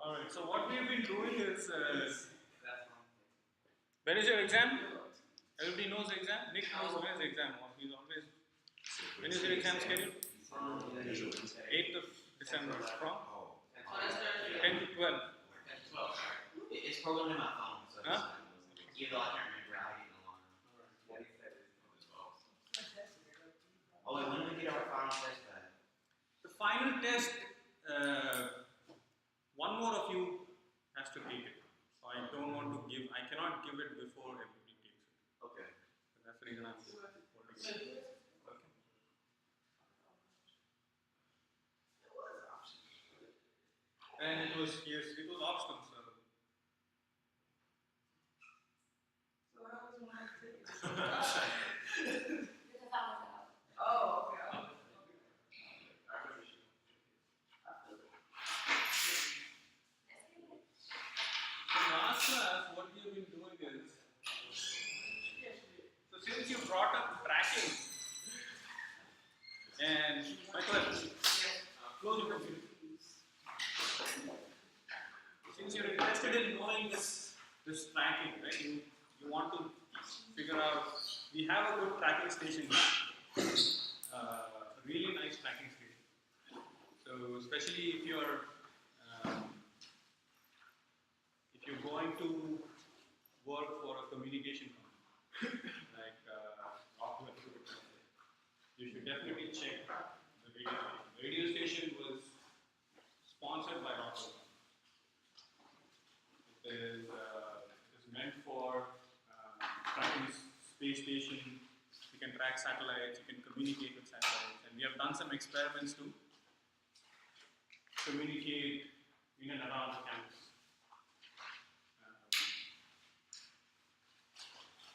Alright, so what we've been doing is, when is your exam? Everybody knows the exam? Nick knows when is the exam. He's always, when is your exam scheduled? 8th of December, from? 10 to 12. It's programmed in my phone, so Huh? even though I can't remember how to get along. Oh, wait, when do we get our final test back? The final test, one more of you has to take it. So I don't want to give, I cannot give it before everybody takes it. Okay. So that's the reason I'm holding it. Okay. And it was, yes, it was optional, so. So how was one ticket? Oh, Oh, okay. In last class, what we have been doing is, so since you brought up tracking, and Michael, close your computer. Since you're interested in knowing this tracking, right? You want to figure out. We have a good tracking station here. A really nice tracking station. So especially if you're going to work for a communication company like Rockwell, you should definitely check the radio station. The radio station was sponsored by Rockwell. It is meant for tracking space station. You can track satellites, you can communicate with satellites, and we have done some experiments to communicate in and around the campus.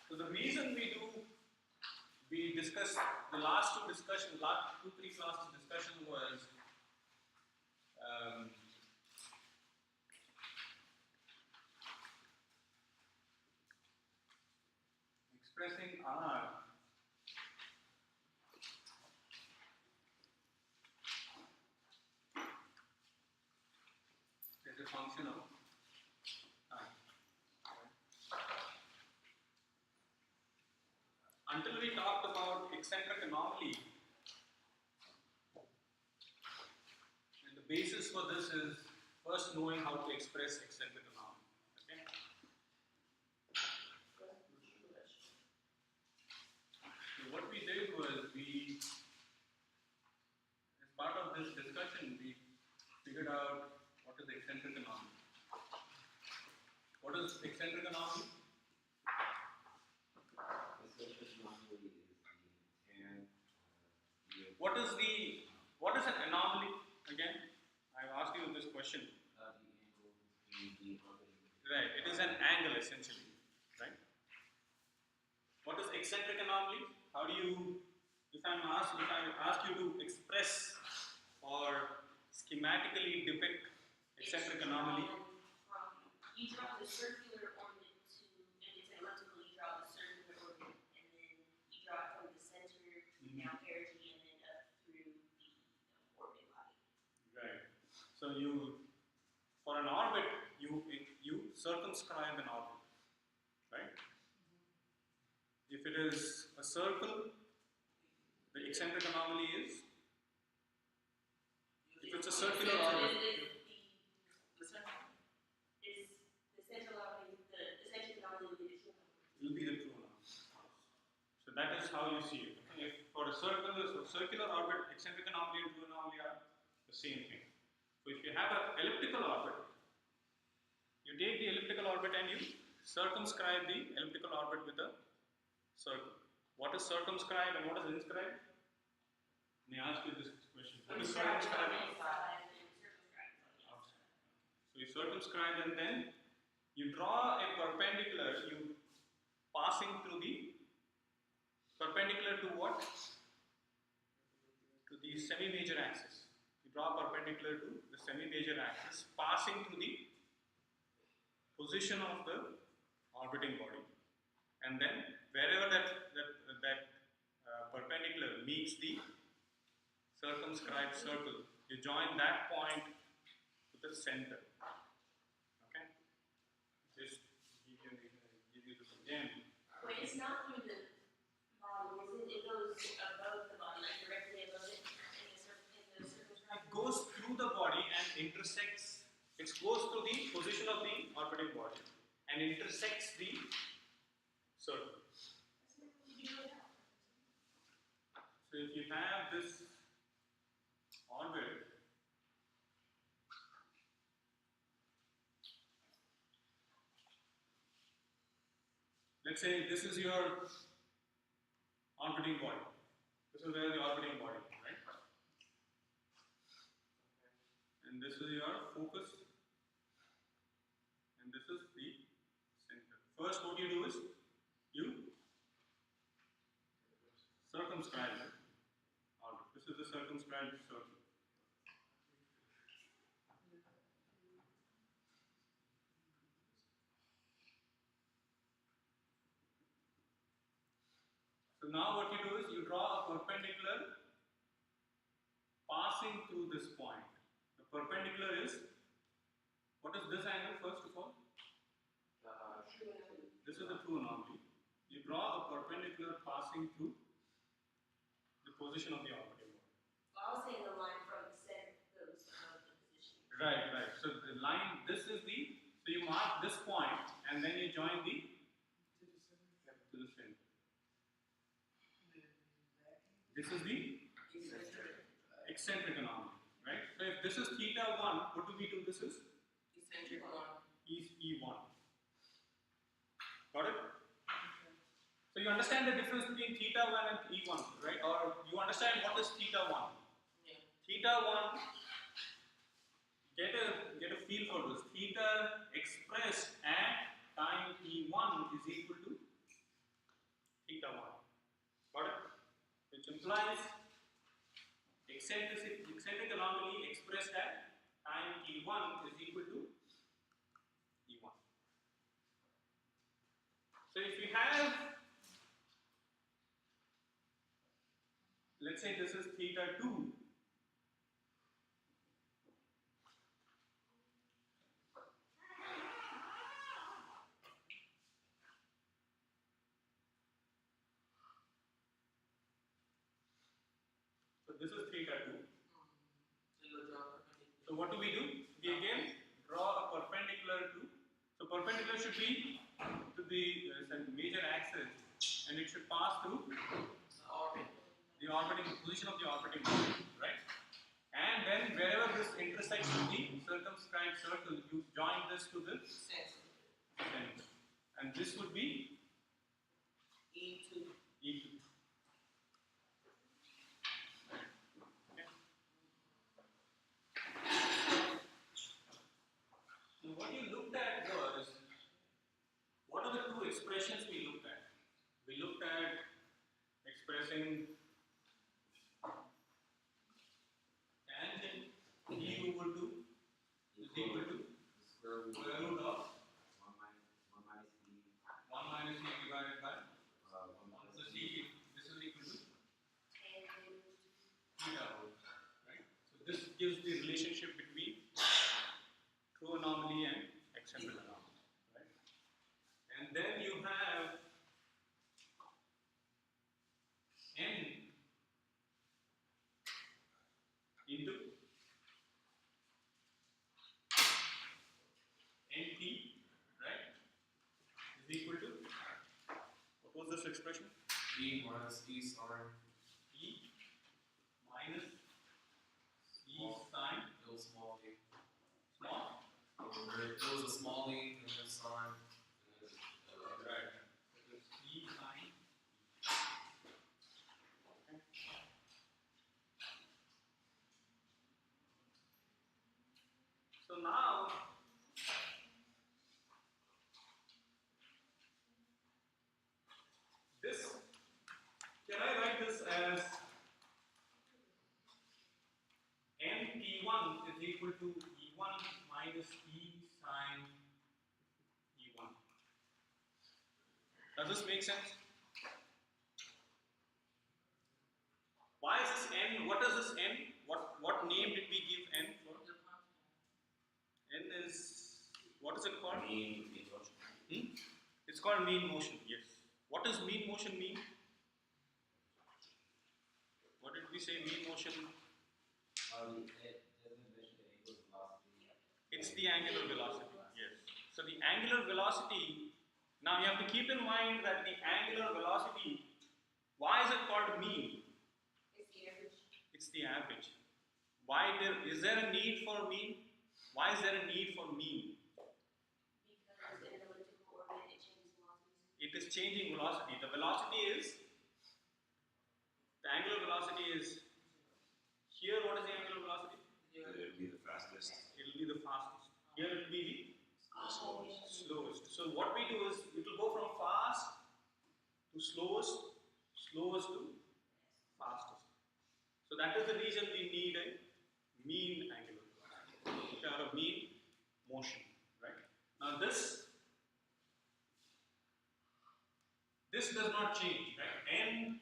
So the reason we discussed the last two, 3 classes discussion was expressing R as a function of time. Until we talked about eccentric anomaly, and the basis for this is first knowing how to express eccentric anomaly. Okay? So what we did was as part of this discussion, we figured out what is eccentric anomaly. What is eccentric anomaly? What is an anomaly again? I've asked you this question. Right, it is an angle essentially, right? What is eccentric anomaly? How do you, if I ask you to express or schematically depict eccentric anomaly? You draw the circular orbit to, if it's elliptical, you draw the circular orbit, and then you draw it from the center down perigee, and then up through the orbit body. Right. So for an orbit, you circumscribe an orbit, right? If it is a circle, the eccentric anomaly is, if it's a circular orbit, The central anomaly, the eccentric anomaly will be the true anomaly. will be the true anomaly. So that is how you see it. If for a circular orbit, eccentric anomaly and true anomaly are the same thing. So if you have an elliptical orbit, you take the elliptical orbit and you circumscribe the elliptical orbit with a circle. What is circumscribe and what is inscribe? May I ask you this question? What is circumscribe? Outside. So you circumscribe and then you draw a perpendicular, you passing through the perpendicular to what? To the semi-major axis. You draw perpendicular to the semi-major axis, passing through the position of the orbiting body, and then wherever that perpendicular meets the circumscribed circle, you join that point to the center. again. Wait, it's not through the body, is it? It goes above the body, like directly above it in the circumscribed. It goes through the body and intersects. It goes through the position of the orbiting body and intersects the circle. So if you have this orbit, let's say this is your orbiting body. This is where the orbiting body is, right? And this is your focus, and this is the center. First, what you do is you circumscribe it. This is the circumscribed circle. So now what you do is you draw a perpendicular passing through this point. The perpendicular is, what is this angle first of all? This is the true anomaly. You draw a perpendicular passing through the position of the orbiting body. I was saying the line from the center goes above the position. Right, right. So the line, this is the, so you mark this point and then you join the to the center. This is the eccentric anomaly, right? So if this is theta 1, what do we do? This is Eccentric one. E1. Got it? So you understand the difference between theta 1 and E1, right? Or you understand what is theta 1? Yeah. Theta 1, get a feel for this. Theta expressed at time T1 is equal to theta 1. Got it? Which implies eccentric anomaly expressed at time T1 is equal to E1. So if you have, let's say this is theta 2, so this is theta 2. So what do? We again draw a perpendicular to, so perpendicular should be to the major axis and it should pass through the orbiting position of the orbiting body, right? And then wherever this intersects with the circumscribed circle, you join this to the center. And this would be E2. E2. Now what you looked at was, what are the two expressions we looked at? We looked at expressing tangent E equal to is equal to square root of 1 minus E divided by 1 plus E. This is equal to theta, right? So this gives the relationship between true anomaly and eccentric anomaly, right? And then you have n into nt, right, is equal to, what was this expression? E minus E sine E minus E Small. sine L small e. small. It was a small e and then sine. Right. It is E sine. Okay. So now, this, can I write this as NT1 is equal to E1 minus E sine E1. Does this make sense? Why is this N? What is this N? What name did we give N for? N is, what is it called? It's called mean motion, yes. What does mean motion mean? What did we say mean motion? It doesn't measure the angular velocity. It's the angular velocity, yes. So the angular velocity, now you have to keep in mind that the angular velocity, why is it called mean? It's the average. It's the average. Is there a need for mean? Why is there a need for mean? Because in an elliptical orbit, it changes velocities. It is changing velocity. The velocity is, the angular velocity is, here what is the angular velocity? It'll be the fastest. It will be the fastest. Here it will be the Oh, slowest. So what we do is, it will go from fast to slowest, slowest to fastest. So that is the reason we need a mean angular velocity, or a mean motion, right? Now this does not change, right? N,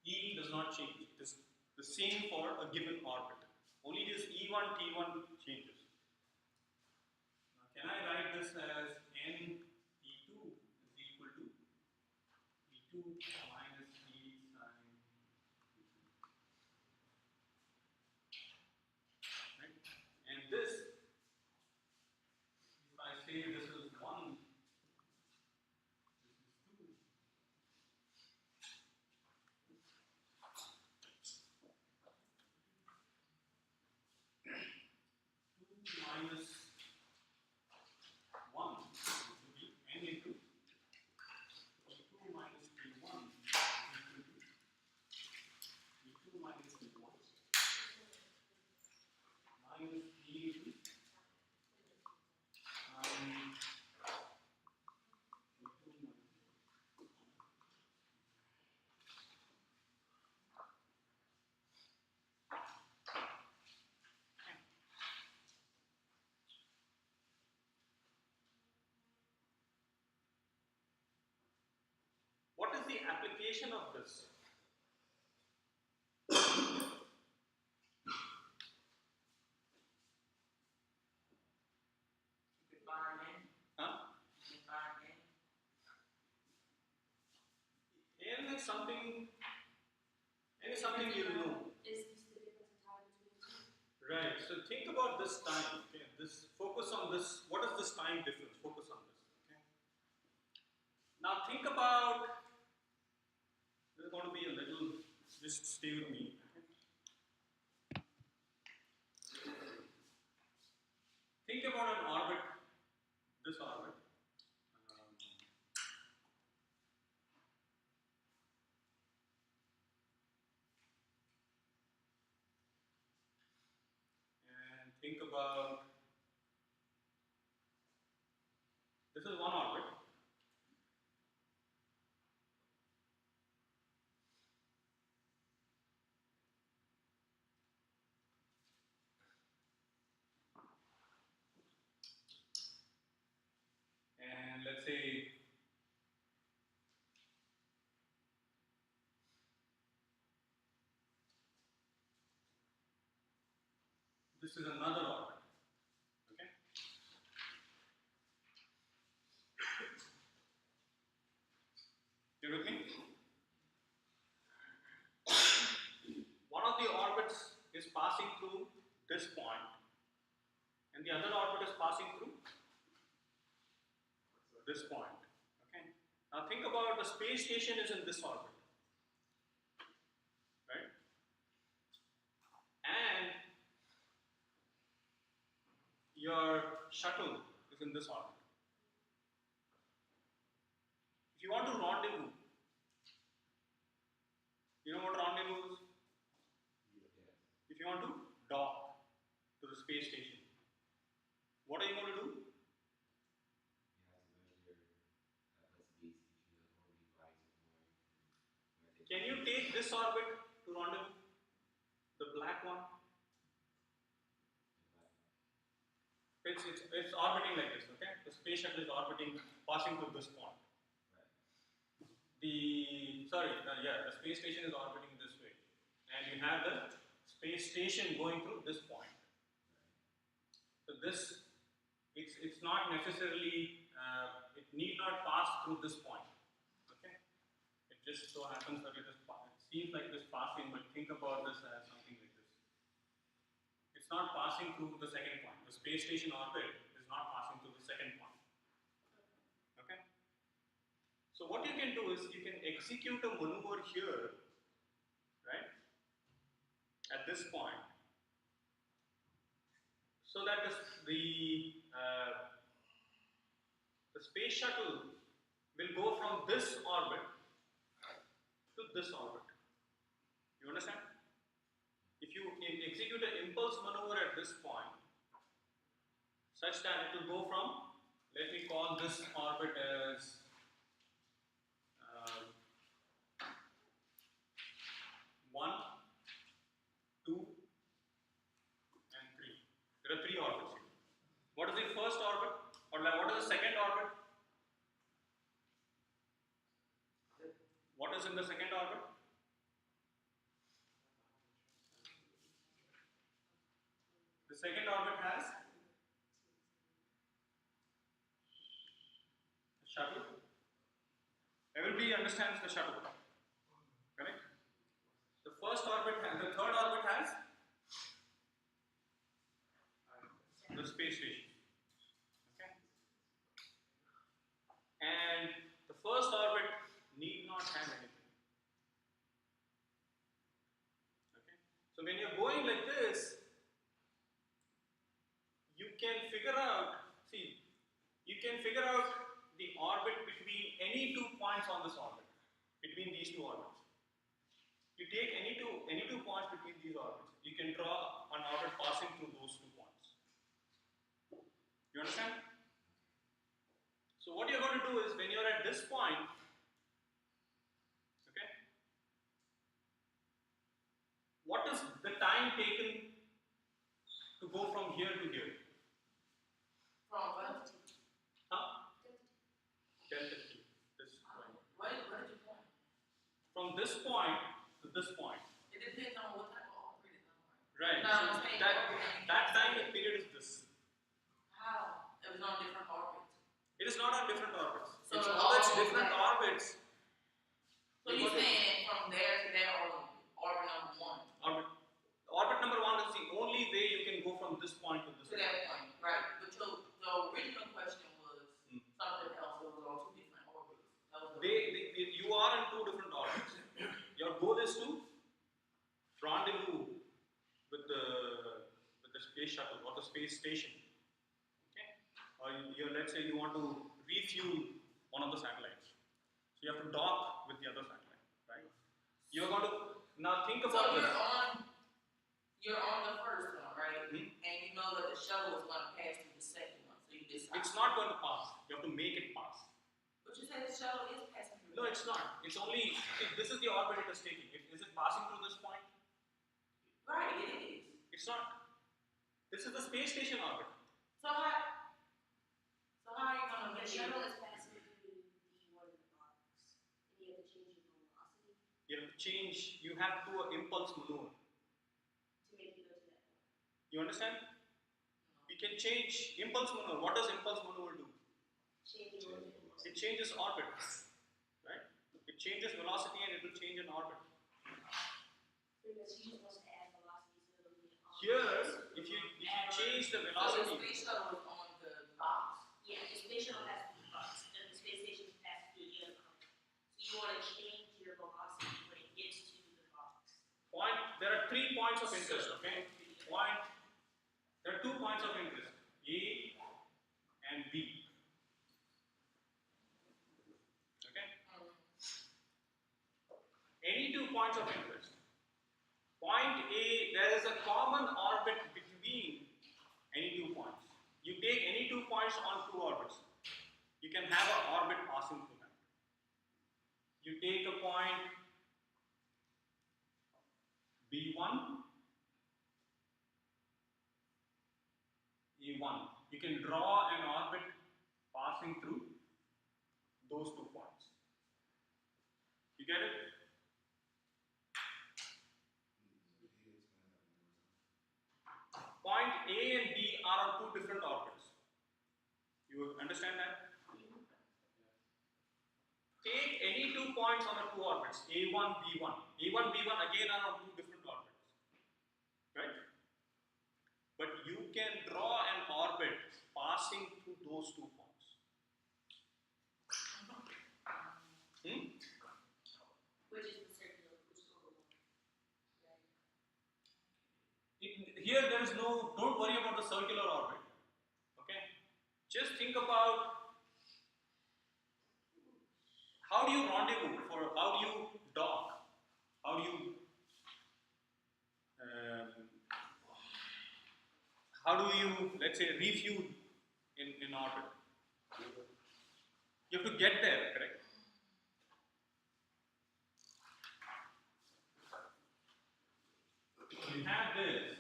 E does not change. It is the same for a given orbit. Only this E1, T1 changes. Now can I write this as N E2 is equal to E2 minus E sine E2. Right? And this, if I say this is 1, this is 2. 2 minus 1 will be n into E2 minus T1 is equal to E2 minus T1 minus E2 and E2 minus. What is the application of this? You could find in. Huh? You could find in. N is something you know. Is this the difference in time between the two? Right. So think about this time. Okay. Focus on this. What is this time difference? Focus on this. Okay. Now think about. There's going to be a little. Just stay with me. Okay. Think about an orbit. This orbit. And think about, this is one orbit. And let's say this is another orbit. Okay? You with me? One of the orbits is passing through this point, and the other orbit is passing through this point. Okay? Now think about the space station is in this orbit. Right? And your shuttle is in this orbit. If you want to rendezvous, you know what rendezvous is? If you want to dock to the space station, what are you going to do? Can you take this orbit to rendezvous? The black one? It's orbiting like this, okay? The space shuttle is orbiting, passing through this point. The space station is orbiting this way, and you have the space station going through this point. So this, it's not necessarily it need not pass through this point. Okay, it just so happens that it seems like it is passing, but think about this as something like this. It's not passing through the second point. The space station orbit is not passing through the second point. Okay. So what you can do is you can execute a maneuver here, right, at this point, so that the space shuttle will go from this orbit to this orbit. You understand? If you execute an impulse maneuver at this point, such that it will go from, let me call this orbit as 1, 2, and 3. There are 3 orbits here. What is the first orbit? Or what is the second orbit? What is in the second orbit? The second orbit has the shuttle. Everybody understands the shuttle, correct? The first orbit has, the third orbit has the space station. Okay? And the first orbit need not have anything. Okay? So when you're going like this, you can figure out the orbit between any 2 points on this orbit, between these 2 orbits. You take any two points between these orbits, you can draw an orbit passing through those 2 points. You understand? So what you're going to do is, when you're at this point, okay, what is the time taken to go from here to here? From what? Huh? Delta T. This point. What did you point? From this point to this point. It depends on what type of orbit it's on. Right. No, I'm So saying that time period is this. How? It was on different orbits. It is not on different orbits. So It's it's always all different like- orbits. So you saying from there to there orbit number 1 Orbit number 1 is the only way you can go from this point to this to point. that point, right? But the original question was something else. It was on 2 different orbits. That was You are in 2 different orbits. Your goal is to rendezvous with the space shuttle or the space station. Okay? Or let's say you want to refuel one of the satellites. So you have to dock with the other satellite, right? You're going to now think So about this. you're on the first one, right? Hmm? And you know that the shuttle is going to pass through the second one, so you decide. It's not going to pass. You have to make it pass. But you said the shuttle is passing through. No, it's not. It's only, this is the orbit it is taking. Is it passing through this point? Right, it is. It's not. This is the space station orbit. So how are you going to The make shuttle it? is passing through the one in the box, and you have to change your velocity You have to change, you have to do an impulse maneuver. to make it go to that point. You understand? You can change impulse maneuver. What does impulse maneuver do? Change your orbit. It changes orbit, right? It changes velocity and it will change an orbit. Pretty much, you just want to add velocity so it'll be on. Here, if you change the So the velocity, space shuttle is on the box. Yeah, the space shuttle has to be box, and the space station has to be the other one. So you want to change your velocity when it gets to the box. there are 3 points of interest, okay? There are 2 points of interest, A and B. Okay? Any 2 points of interest. Point A, there is a common orbit between any 2 points. You take any 2 points on 2 orbits. You can have an orbit passing through that. You take a point B1, E1. You can draw an orbit passing through those 2 points. You get it? Point A and B are on 2 different orbits. You understand that? points on the two orbits, A1, B1. A1, B1 again are on two different orbits, right? But you can draw an orbit passing through those 2 points. Hmm? Which is the circular, which is over one. Right. Here there is no, don't worry about the circular orbit, okay? Just think about how do you rendezvous, how do you dock, how do you, let's say, refuel in orbit? You have to get there, correct? So you have this.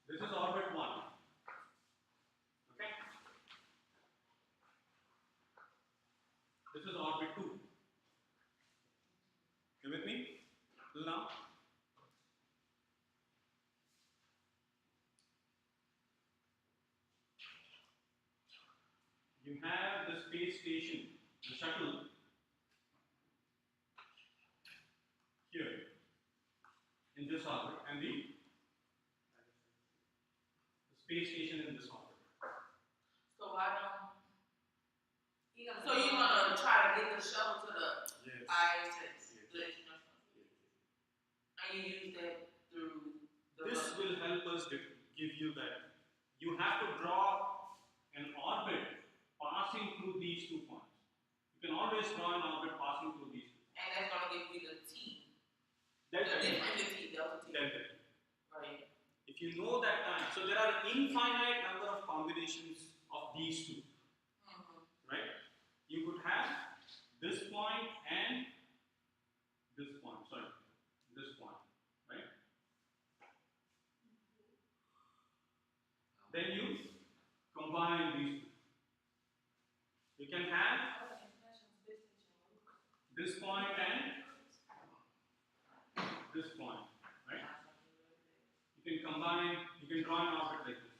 This is orbit 1. Okay? This is orbit 2. You with me? Till now? You have the space station, the shuttle, here, in this orbit, and the space station in this orbit. So why don't, so you're gonna try to get the shuttle to the Yes. ISS, the international, and you use that through the. This will help us give you that. You have to draw an orbit passing through these 2 points. You can always draw an orbit passing through these 2 points. And that's gonna give me the T. Delta The T. difference in T, delta T. Delta T. Right. If you know that time, so there are infinite number of combinations of these 2, right? You could have this point and this point, sorry, this point, right? Then you combine these 2. You can have this point and this point, right? You can combine, you can draw an orbit like this.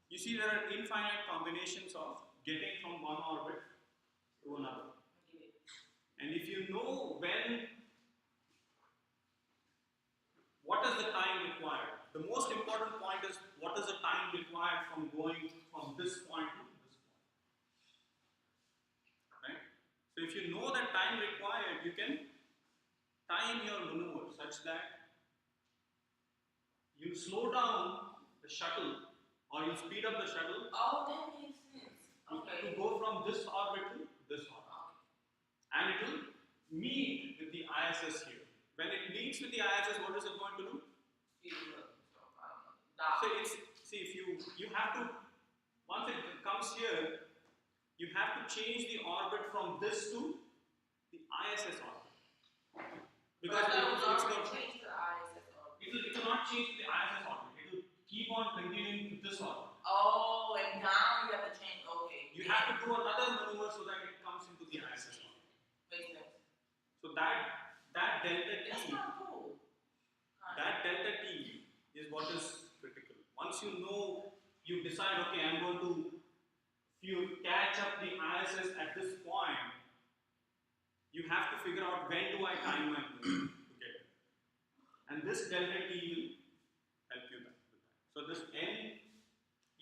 You see there are infinite combinations of getting from one orbit to another. And if you know what is the time required? The most important point is what is the time required from going from this point to this point. Right? So if you know the time required, you can time your maneuver such that you slow down the shuttle or you speed up the shuttle Oh, that makes sense. to go from this orbit to this orbit. And it will meet with the ISS here. When it meets with the ISS, what is it going to do? So it's, see, if you have to, once it comes here, you have to change the orbit from this to the ISS orbit. Because it's going to change to the ISS orbit. it will not change to the ISS orbit. It will keep on continuing to this orbit. Oh, and now you have to change. Okay. You have to do another maneuver so that it comes into the ISS orbit. Makes sense. So that delta That's T, kind of cool. that delta T is what is critical. Once you know, you decide, okay, I'm going to, if you catch up the ISS at this point, you have to figure out when do I time my maneuver to get it. And this delta T will help you with that. So this N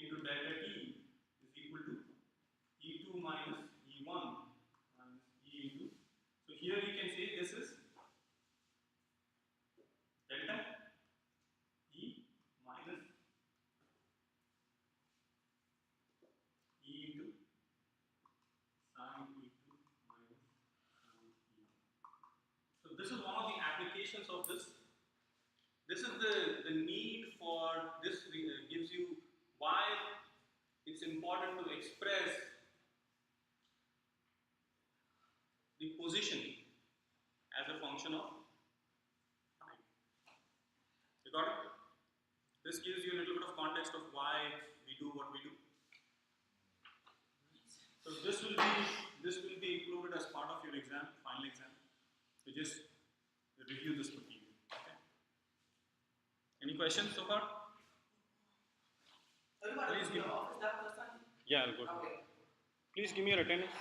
into delta T is equal to E2 minus E1 minus E into. So here you can say this is delta E minus E into sine E2 minus sine E1. So this is one of the applications of this. This is the need for this gives you why it's important to express the position as a function of time. You got it? This gives you a little bit of context of why we do what we do. So this will be included as part of your exam, final exam. So just review this material. Any questions so far? Everybody Please in give- your office, Dr. Sunday? Yeah, I'll go. Okay. Please give me your attendance.